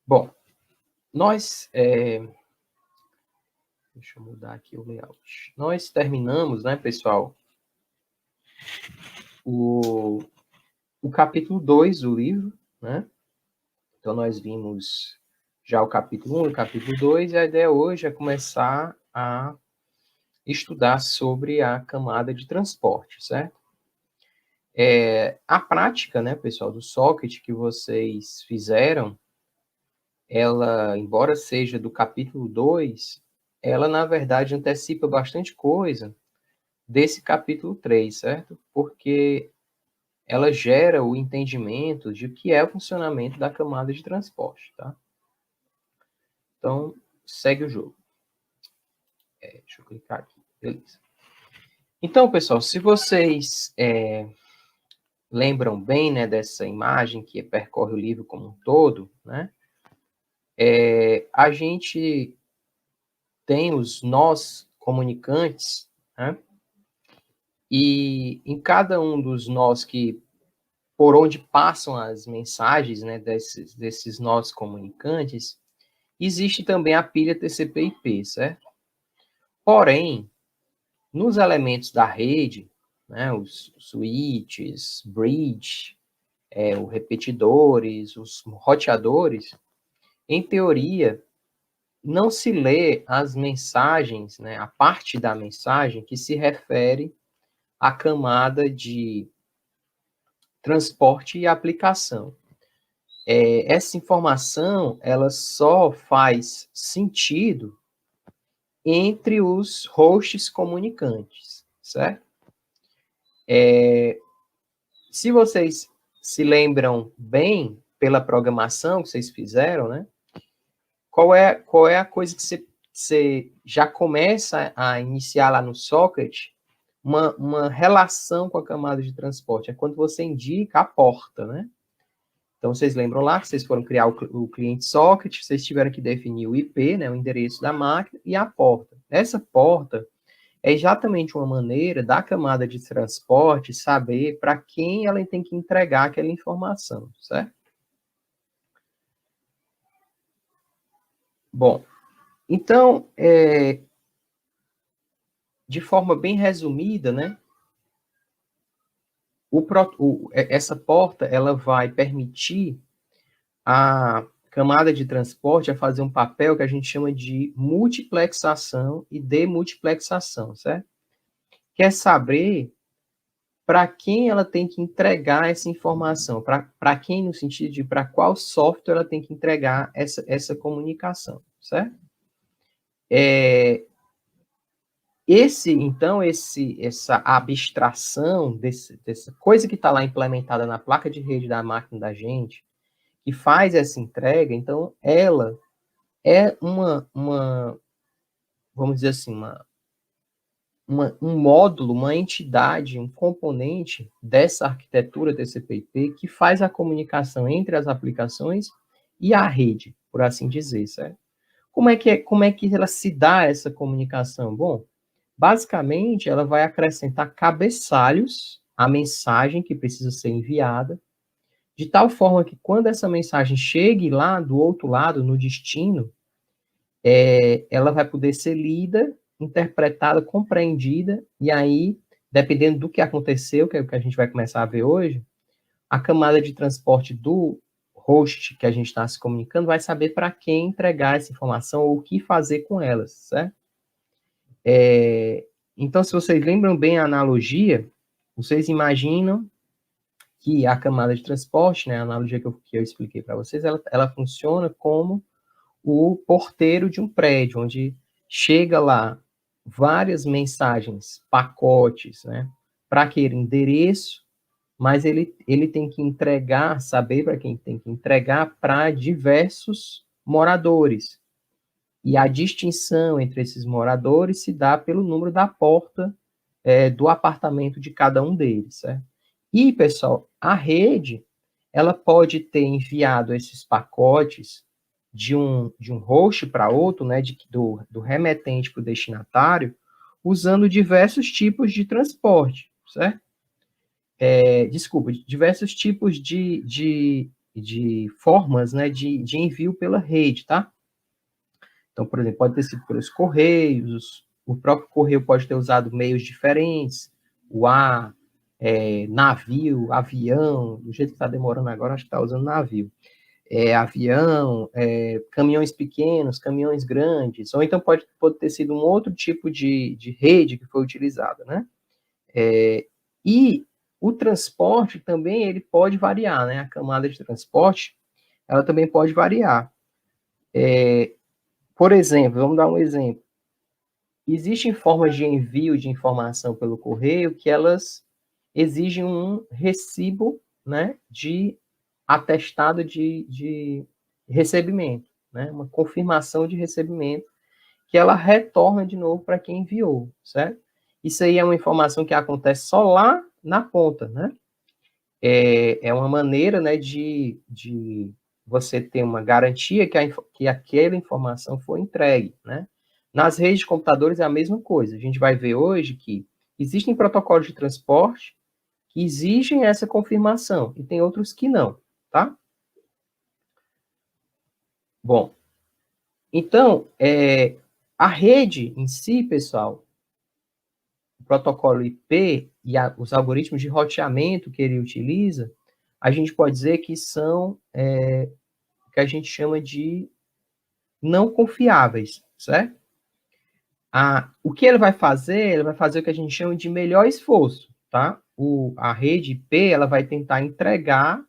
Bom, nós... deixa eu mudar aqui o layout. Nós terminamos, né, pessoal, o capítulo 2 do livro, né? Então, nós vimos já o capítulo 1 e o capítulo 2, e a ideia hoje é começar a estudar sobre a camada de transporte, certo? A prática, né, pessoal, do socket que vocês fizeram, ela, embora seja do capítulo 2, ela, na verdade, antecipa bastante coisa desse capítulo 3, certo? Porque ela gera o entendimento de o que é o funcionamento da camada de transporte, tá? Então, segue o jogo. Deixa eu clicar aqui. Beleza. Então, pessoal, se vocês lembram bem, né, dessa imagem que percorre o livro como um todo, né, a gente tem os nós comunicantes, né, e em cada um dos nós por onde passam as mensagens, né, desses nós comunicantes, existe também a pilha TCP/IP, certo? Porém, nos elementos da rede, né, os switches, bridge, os repetidores, os roteadores, em teoria, não se lê as mensagens, né, a parte da mensagem que se refere à camada de transporte e aplicação. Essa informação, ela só faz sentido entre os hosts comunicantes, certo? Se vocês se lembram bem pela programação que vocês fizeram, né? Qual é a coisa que você já começa a iniciar lá no socket uma relação com a camada de transporte? É quando você indica a porta, né? Então, vocês lembram lá que vocês foram criar o cliente socket, vocês tiveram que definir o IP, né, o endereço da máquina, e a porta. Essa porta é exatamente uma maneira da camada de transporte saber para quem ela tem que entregar aquela informação, certo? Bom, então, de forma bem resumida, né, essa porta ela vai permitir a camada de transporte a fazer um papel que a gente chama de multiplexação e demultiplexação, certo? Quer saber para quem ela tem que entregar essa informação, para quem no sentido de para qual software ela tem que entregar essa comunicação, certo? Essa abstração dessa coisa que está lá implementada na placa de rede da máquina da gente, que faz essa entrega, então ela é vamos dizer assim, um módulo, uma entidade, um componente dessa arquitetura TCP/IP que faz a comunicação entre as aplicações e a rede, por assim dizer, certo? Como é que ela se dá essa comunicação? Bom, basicamente, ela vai acrescentar cabeçalhos à mensagem que precisa ser enviada, de tal forma que quando essa mensagem chegue lá do outro lado, no destino, ela vai poder ser lida, interpretada, compreendida, e aí, dependendo do que aconteceu, que é o que a gente vai começar a ver hoje, a camada de transporte do host que a gente está se comunicando vai saber para quem entregar essa informação ou o que fazer com elas, certo? Então, se vocês lembram bem a analogia, vocês imaginam que a camada de transporte, né, a analogia que eu expliquei para vocês, ela funciona como o porteiro de um prédio, onde chega lá várias mensagens, pacotes, né, para aquele endereço, mas ele tem que entregar, saber para quem tem que entregar para diversos moradores. E a distinção entre esses moradores se dá pelo número da porta do apartamento de cada um deles, certo? E, pessoal, a rede, ela pode ter enviado esses pacotes de um host para outro, né, do remetente para o destinatário, usando diversos tipos de transporte, certo? Desculpa, diversos tipos de formas, né, de envio pela rede, tá? Então, por exemplo, pode ter sido pelos correios, o próprio correio pode ter usado meios diferentes, o ar, navio, avião, do jeito que está demorando agora, acho que está usando navio. Avião, caminhões pequenos, caminhões grandes, ou então pode ter sido um outro tipo de rede que foi utilizada, né? E o transporte também, ele pode variar, né? A camada de transporte, ela também pode variar. Por exemplo, vamos dar um exemplo. Existem formas de envio de informação pelo correio que elas exigem um recibo, né, de atestado de recebimento, né, uma confirmação de recebimento, que ela retorna de novo para quem enviou, certo? Isso aí é uma informação que acontece só lá na ponta, né? É uma maneira, né, de você ter uma garantia que aquela informação foi entregue, né? Nas redes de computadores é a mesma coisa. A gente vai ver hoje que existem protocolos de transporte que exigem essa confirmação e tem outros que não, tá? Bom, então, a rede em si, pessoal, o protocolo IP e os algoritmos de roteamento que ele utiliza, a gente pode dizer que são o que a gente chama de não confiáveis, certo? O que ele vai fazer o que a gente chama de melhor esforço, tá? A rede IP, ela vai tentar entregar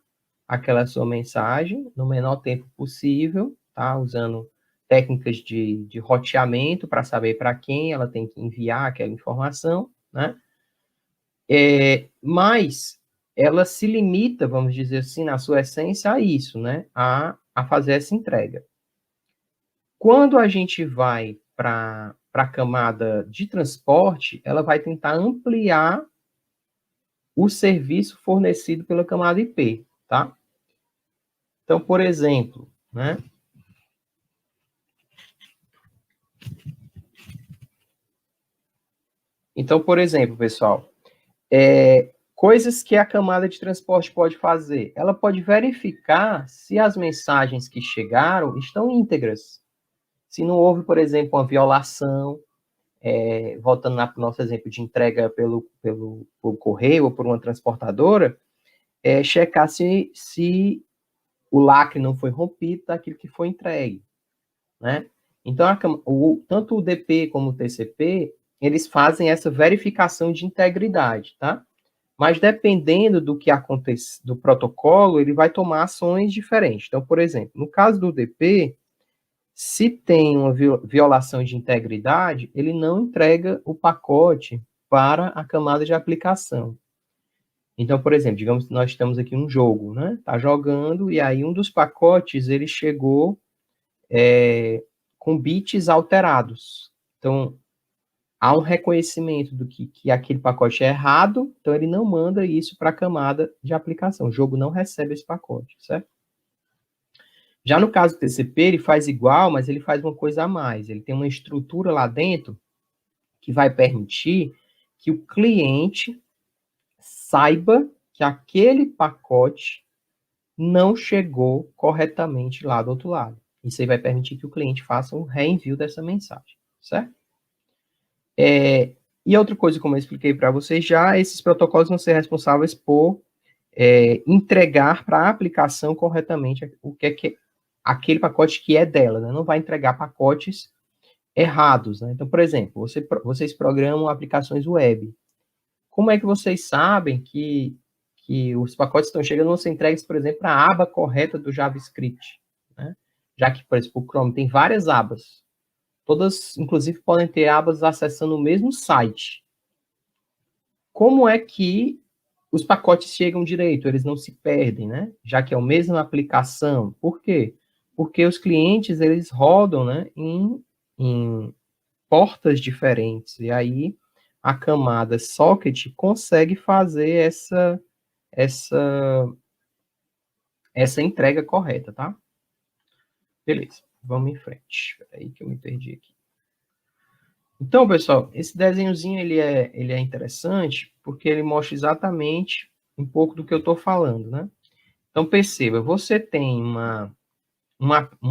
aquela sua mensagem no menor tempo possível, tá? Usando técnicas de roteamento para saber para quem ela tem que enviar aquela informação, né? Mas ela se limita, vamos dizer assim, na sua essência a isso, né? A fazer essa entrega. Quando a gente vai para a camada de transporte, ela vai tentar ampliar o serviço fornecido pela camada IP, tá? Então, por exemplo, né? Então, por exemplo, pessoal, coisas que a camada de transporte pode fazer. Ela pode verificar se as mensagens que chegaram estão íntegras. Se não houve, por exemplo, uma violação, voltando para o nosso exemplo de entrega pelo correio ou por uma transportadora, checar se o lacre não foi rompido daquilo que foi entregue, né? Então, tanto o DP como o TCP, eles fazem essa verificação de integridade, tá? Mas dependendo do que acontece, do protocolo, ele vai tomar ações diferentes. Então, por exemplo, no caso do DP, se tem uma violação de integridade, ele não entrega o pacote para a camada de aplicação. Então, por exemplo, digamos que nós estamos aqui num jogo, né? Tá jogando e aí um dos pacotes ele chegou com bits alterados. Então, há um reconhecimento do que aquele pacote é errado, então ele não manda isso para a camada de aplicação. O jogo não recebe esse pacote, certo? Já no caso do TCP, ele faz igual, mas ele faz uma coisa a mais. Ele tem uma estrutura lá dentro que vai permitir que o cliente saiba que aquele pacote não chegou corretamente lá do outro lado. Isso aí vai permitir que o cliente faça um reenvio dessa mensagem, certo? E outra coisa, como eu expliquei para vocês já, esses protocolos vão ser responsáveis por entregar para a aplicação corretamente o que é aquele pacote que é dela, né? Não vai entregar pacotes errados, né? Então, por exemplo, vocês programam aplicações web. Como é que vocês sabem que os pacotes estão chegando vão ser entregues, por exemplo, para a aba correta do JavaScript, né? Já que, por exemplo, o Chrome tem várias abas. Todas, inclusive, podem ter abas acessando o mesmo site. Como é que os pacotes chegam direito? Eles não se perdem, né? Já que é a mesma aplicação. Por quê? Porque os clientes, eles rodam, né, em portas diferentes. E aí, a camada socket consegue fazer essa entrega correta, tá? Beleza, vamos em frente. Espera aí que eu me perdi aqui. Então, pessoal, esse desenhozinho ele é interessante porque ele mostra exatamente um pouco do que eu estou falando, né? Então, perceba, você tem uma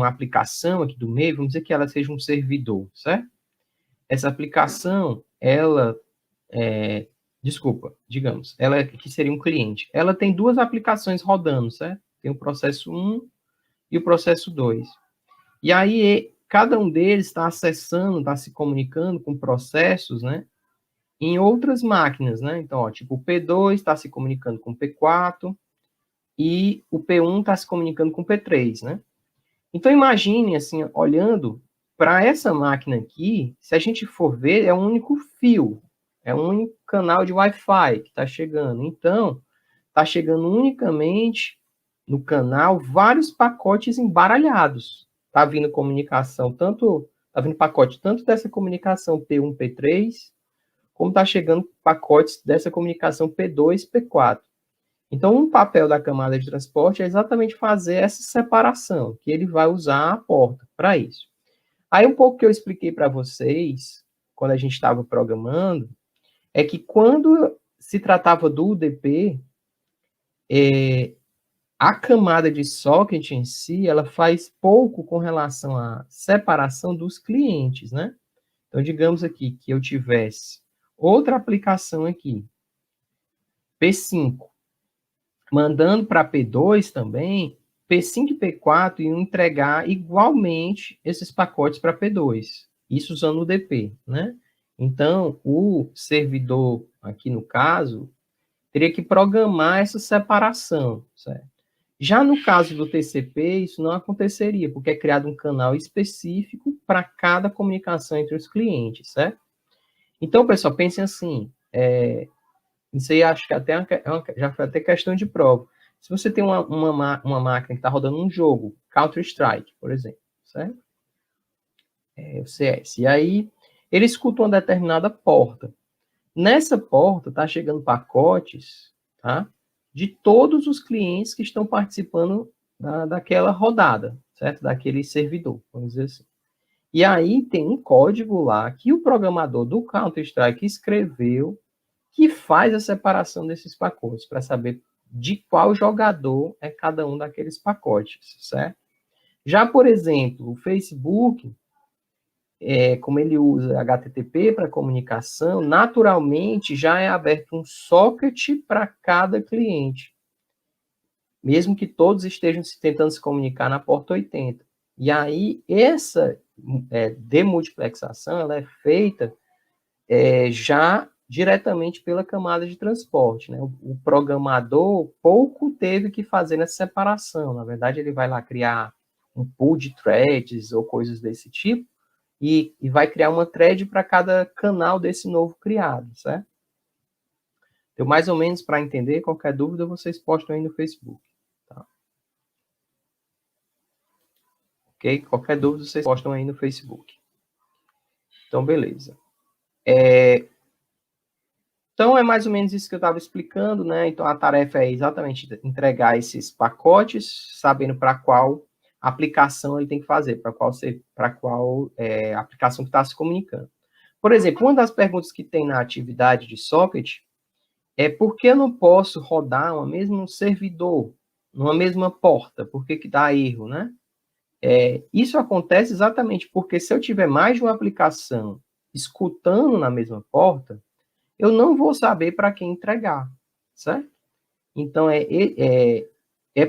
aplicação aqui do meio, vamos dizer que ela seja um servidor, certo? Essa aplicação, ela, digamos, ela que seria um cliente. Ela tem duas aplicações rodando, certo? Tem o processo 1 e o processo 2. E aí, cada um deles está acessando, está se comunicando com processos, né? Em outras máquinas, né? Então, ó, tipo, o P2 está se comunicando com o P4 e o P1 está se comunicando com o P3, né? Então, imagine, assim, olhando para essa máquina aqui, se a gente for ver, é um único fio, é um único canal de Wi-Fi que está chegando. Então, está chegando unicamente no canal vários pacotes embaralhados. Está vindo comunicação, está vindo pacote tanto dessa comunicação P1, P3, como está chegando pacotes dessa comunicação P2, P4. Então, um papel da camada de transporte é exatamente fazer essa separação, que ele vai usar a porta para isso. Aí, um pouco que eu expliquei para vocês, quando a gente estava programando, é que quando se tratava do UDP, a camada de socket em si, ela faz pouco com relação à separação dos clientes, né? Então, digamos aqui que eu tivesse outra aplicação aqui, P5, mandando para P2 também, P5 e P4 iam entregar igualmente esses pacotes para P2, isso usando o DP, né? Então, o servidor, aqui no caso, teria que programar essa separação, certo? Já no caso do TCP, isso não aconteceria, porque é criado um canal específico para cada comunicação entre os clientes, certo? Então, pessoal, pensem assim, isso aí acho que até já foi até questão de prova. Se você tem uma máquina que está rodando um jogo, Counter-Strike, por exemplo, certo? O CS. E aí, ele escuta uma determinada porta. Nessa porta, está chegando pacotes, tá? De todos os clientes que estão participando daquela rodada, certo? Daquele servidor, vamos dizer assim. E aí tem um código lá que o programador do Counter-Strike escreveu que faz a separação desses pacotes, para saber de qual jogador é cada um daqueles pacotes, certo? Já, por exemplo, o Facebook, como ele usa HTTP para comunicação, naturalmente já é aberto um socket para cada cliente, mesmo que todos estejam tentando se comunicar na porta 80. E aí, essa demultiplexação ela é feita já diretamente pela camada de transporte, né? O programador pouco teve que fazer nessa separação. Na verdade, ele vai lá criar um pool de threads ou coisas desse tipo e vai criar uma thread para cada canal desse novo criado, certo? Então, mais ou menos para entender, qualquer dúvida, vocês postam aí no Facebook. Tá? Ok? Qualquer dúvida, vocês postam aí no Facebook. Então, beleza. Então, é mais ou menos isso que eu estava explicando, né? Então, a tarefa é exatamente entregar esses pacotes, sabendo para qual aplicação ele tem que fazer, para qual aplicação que está se comunicando. Por exemplo, uma das perguntas que tem na atividade de socket é por que eu não posso rodar um mesmo servidor, numa mesma porta? Por que dá erro, né? Isso acontece exatamente porque se eu tiver mais de uma aplicação escutando na mesma porta, eu não vou saber para quem entregar, certo? Então, é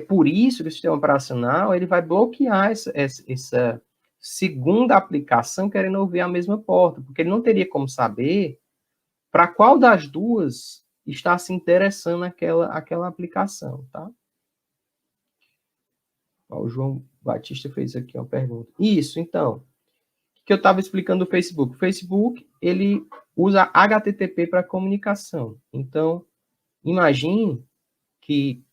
por isso que o sistema operacional ele vai bloquear essa segunda aplicação querendo ouvir a mesma porta, porque ele não teria como saber para qual das duas está se interessando aquela aplicação, tá? O João Batista fez aqui uma pergunta. Isso, então, que eu estava explicando do Facebook. O Facebook, ele usa HTTP para comunicação. Então, imagine que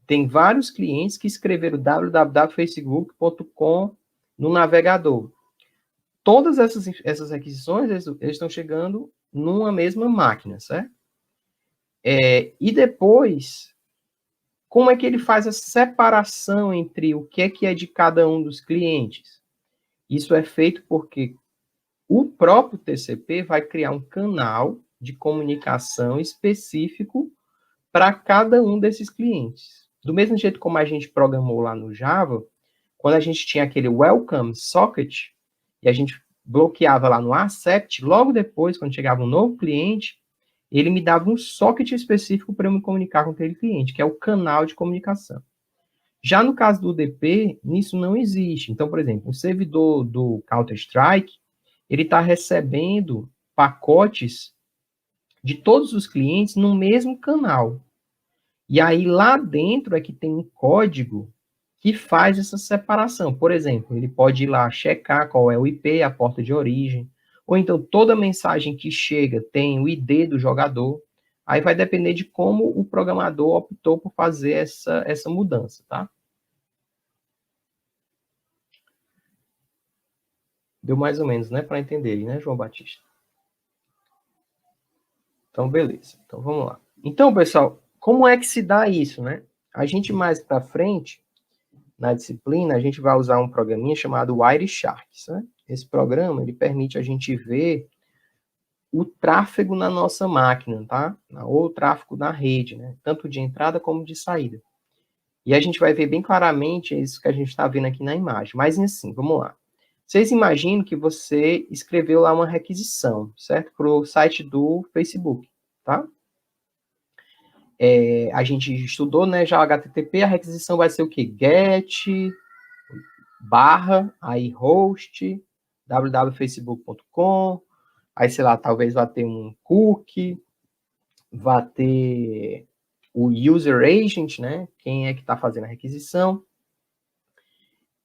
tem vários clientes que escreveram www.facebook.com no navegador. Todas essas requisições, eles estão chegando numa mesma máquina, certo? E depois, como é que ele faz a separação entre o que é de cada um dos clientes? Isso é feito porque o próprio TCP vai criar um canal de comunicação específico para cada um desses clientes, Do mesmo jeito como a gente programou lá no Java, quando a gente tinha aquele welcome socket, e a gente bloqueava lá no accept, logo depois, quando chegava um novo cliente, ele me dava um socket específico para eu me comunicar com aquele cliente, que é o canal de comunicação. Já no caso do UDP, nisso não existe. Então, por exemplo, o servidor do Counter-Strike, ele está recebendo pacotes de todos os clientes no mesmo canal. E aí, lá dentro é que tem um código que faz essa separação. Por exemplo, ele pode ir lá checar qual é o IP, a porta de origem, ou então toda mensagem que chega tem o ID do jogador. Aí vai depender de como o programador optou por fazer essa mudança, tá? Deu mais ou menos, né, para entender, né, João Batista? Então, beleza. Então, vamos lá. Então, pessoal, como é que se dá isso, né? A gente mais para frente, na disciplina, a gente vai usar um programinha chamado Wireshark, né? Esse programa, ele permite a gente ver o tráfego na nossa máquina, tá? Ou o tráfego na rede, né? Tanto de entrada como de saída. E a gente vai ver bem claramente isso que a gente está vendo aqui na imagem. Mas, assim, vamos lá. Vocês imaginam que você escreveu lá uma requisição, certo? Para o site do Facebook, tá? A gente estudou, né, já o HTTP, a requisição vai ser o quê? Get, barra, aí host, www.facebook.com, aí, sei lá, talvez vá ter um cookie, vá ter o user agent, né, quem é que está fazendo a requisição.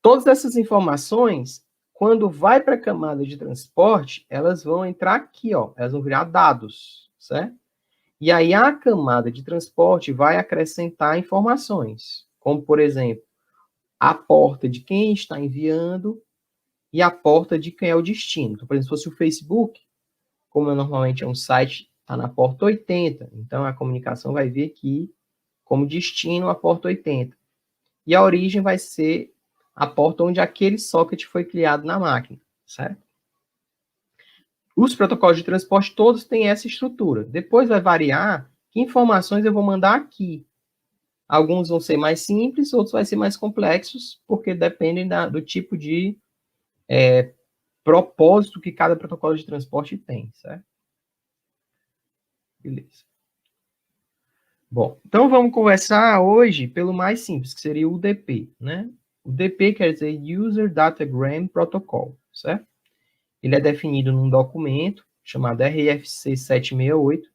Todas essas informações, quando vai para a camada de transporte, elas vão entrar aqui, ó, elas vão virar dados, certo? E aí a camada de transporte vai acrescentar informações, como, por exemplo, a porta de quem está enviando e a porta de quem é o destino. Então, por exemplo, se fosse o Facebook, como normalmente é um site, está na porta 80, então a comunicação vai vir aqui como destino a porta 80. E a origem vai ser a porta onde aquele socket foi criado na máquina, certo? Os protocolos de transporte todos têm essa estrutura. Depois vai variar que informações eu vou mandar aqui. Alguns vão ser mais simples, outros vão ser mais complexos, porque dependem do tipo de propósito que cada protocolo de transporte tem, certo? Beleza. Bom, então vamos conversar hoje pelo mais simples, que seria o UDP, né? O UDP quer dizer User Datagram Protocol, certo? Ele é definido num documento chamado RFC 768.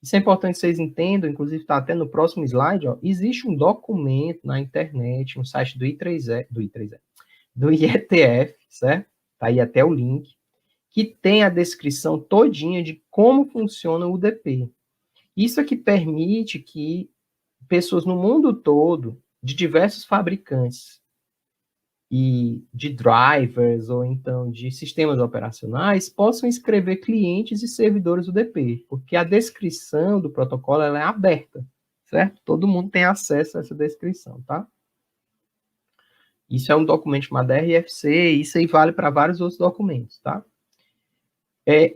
Isso é importante que vocês entendam, inclusive está até no próximo slide, ó. Existe um documento na internet, no site do do IETF, certo? Tá aí até o link, que tem a descrição todinha de como funciona o UDP. Isso é que permite que pessoas no mundo todo, de diversos fabricantes e de drivers ou então de sistemas operacionais, possam escrever clientes e servidores UDP, porque a descrição do protocolo ela é aberta, certo? Todo mundo tem acesso a essa descrição, tá? Isso é um documento chamado RFC, e isso aí vale para vários outros documentos, tá?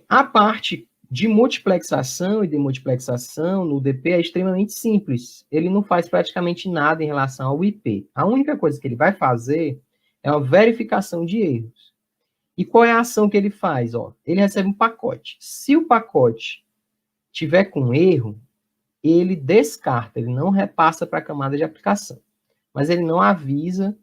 A parte de multiplexação e demultiplexação no UDP é extremamente simples. Ele não faz praticamente nada em relação ao IP. A única coisa que ele vai fazer é uma verificação de erros. E qual é a ação que ele faz? Ó, ele recebe um pacote. Se o pacote tiver com erro, ele descarta, ele não repassa para a camada de aplicação. Mas ele não avisa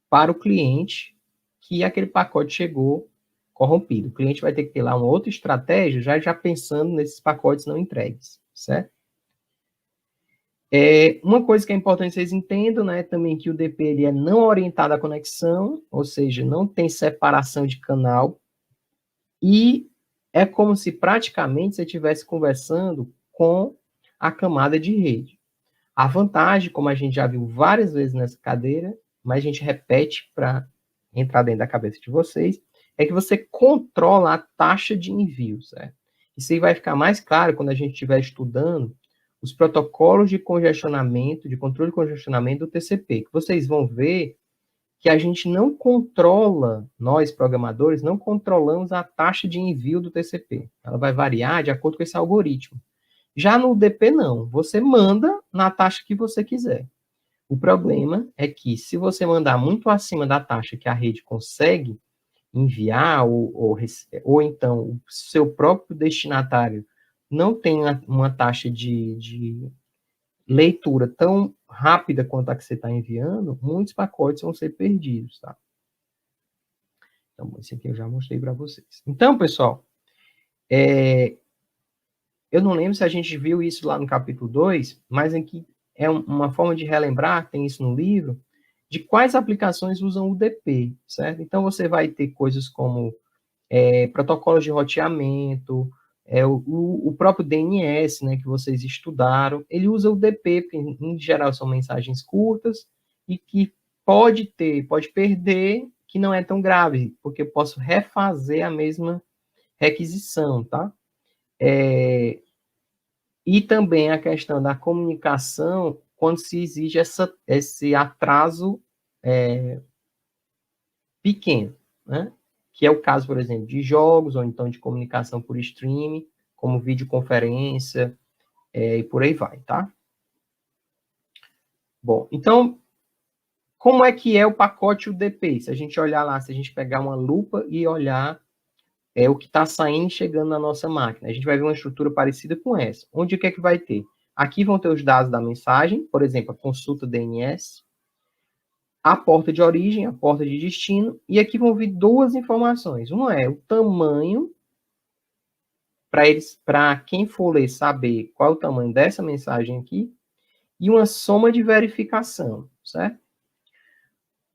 para o cliente que aquele pacote chegou corrompido. O cliente vai ter que ter lá uma outra estratégia, já pensando nesses pacotes não entregues, certo? Uma coisa que é importante vocês entendam, né, também que o DP ele é não orientado à conexão, ou seja, não tem separação de canal, e é como se praticamente você estivesse conversando com a camada de rede. A vantagem, como a gente já viu várias vezes nessa cadeira, mas a gente repete para entrar dentro da cabeça de vocês, é que você controla a taxa de envio, certo? Isso aí vai ficar mais claro quando a gente estiver estudando os protocolos de congestionamento, de controle de congestionamento do TCP, que vocês vão ver que a gente não controla, nós programadores, não controlamos a taxa de envio do TCP. Ela vai variar de acordo com esse algoritmo. Já no UDP, não. Você manda na taxa que você quiser. O problema é que, se você mandar muito acima da taxa que a rede consegue enviar, ou então o seu próprio destinatário não tem uma taxa de leitura tão rápida quanto a que você está enviando, muitos pacotes vão ser perdidos, tá? Então, esse aqui eu já mostrei para vocês. Então, pessoal, eu não lembro se a gente viu isso lá no capítulo 2, mas aqui é uma forma de relembrar, tem isso no livro, de quais aplicações usam o DP, certo? Então, você vai ter coisas como protocolos de roteamento, o próprio DNS, né, que vocês estudaram, ele usa o DP, porque em geral são mensagens curtas, e que pode perder, que não é tão grave, porque eu posso refazer a mesma requisição, tá? E também a questão da comunicação, quando se exige esse atraso pequeno, né? Que é o caso, por exemplo, de jogos, ou então de comunicação por streaming, como videoconferência, e por aí vai, tá? Bom, então, como é que é o pacote UDP? Se a gente olhar lá, se a gente pegar uma lupa e olhar o que está saindo e chegando na nossa máquina, a gente vai ver uma estrutura parecida com essa. Onde o que é que vai ter? Aqui vão ter os dados da mensagem, por exemplo, a consulta DNS, a porta de origem, a porta de destino, e aqui vão vir duas informações. Uma é o tamanho, para quem for ler saber qual é o tamanho dessa mensagem aqui, e uma soma de verificação, certo?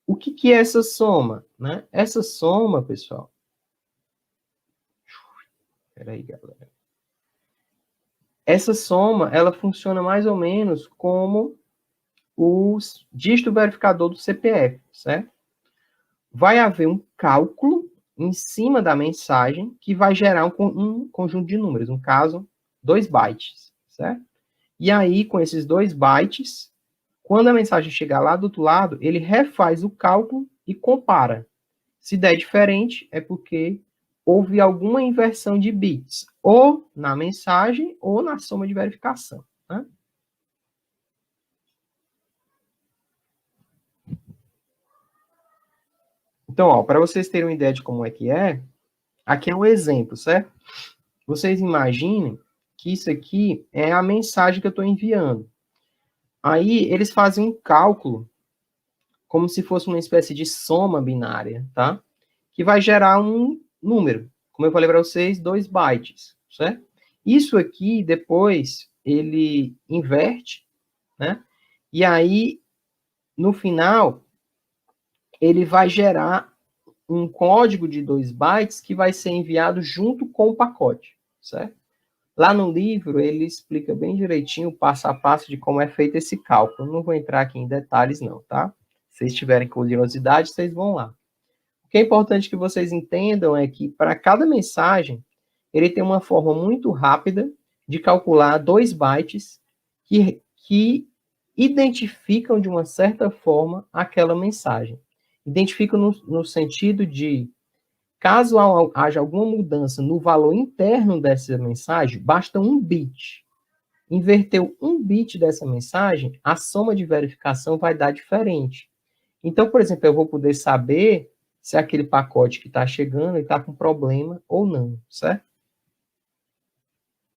O que é essa soma? Né? Essa soma, pessoal... Peraí, galera. Essa soma, ela funciona mais ou menos como o dígito verificador do CPF, certo? Vai haver um cálculo em cima da mensagem que vai gerar um conjunto de números, no caso, 2 bytes, certo? E aí, com esses 2 bytes, quando a mensagem chegar lá do outro lado, ele refaz o cálculo e compara. Se der diferente, é porque houve alguma inversão de bits, ou na mensagem, ou na soma de verificação, né? Então, para vocês terem uma ideia de como é que é, aqui é um exemplo, certo? Vocês imaginem que isso aqui é a mensagem que eu estou enviando. Aí, eles fazem um cálculo, como se fosse uma espécie de soma binária, tá? Que vai gerar um número. Como eu falei para vocês, 2 bytes, certo? Isso aqui, depois, ele inverte, né? E aí, no final, ele vai gerar um código de 2 bytes que vai ser enviado junto com o pacote, certo? Lá no livro, ele explica bem direitinho o passo a passo de como é feito esse cálculo. Não vou entrar aqui em detalhes, não, tá? Se vocês tiverem curiosidade, vocês vão lá. O que é importante que vocês entendam é que, para cada mensagem, ele tem uma forma muito rápida de calcular 2 bytes que identificam, de uma certa forma, aquela mensagem. Identificam no sentido de, caso haja alguma mudança no valor interno dessa mensagem, basta 1 bit. Inverteu 1 bit dessa mensagem, a soma de verificação vai dar diferente. Então, por exemplo, eu vou poder saber se aquele pacote que está chegando está com problema ou não, certo?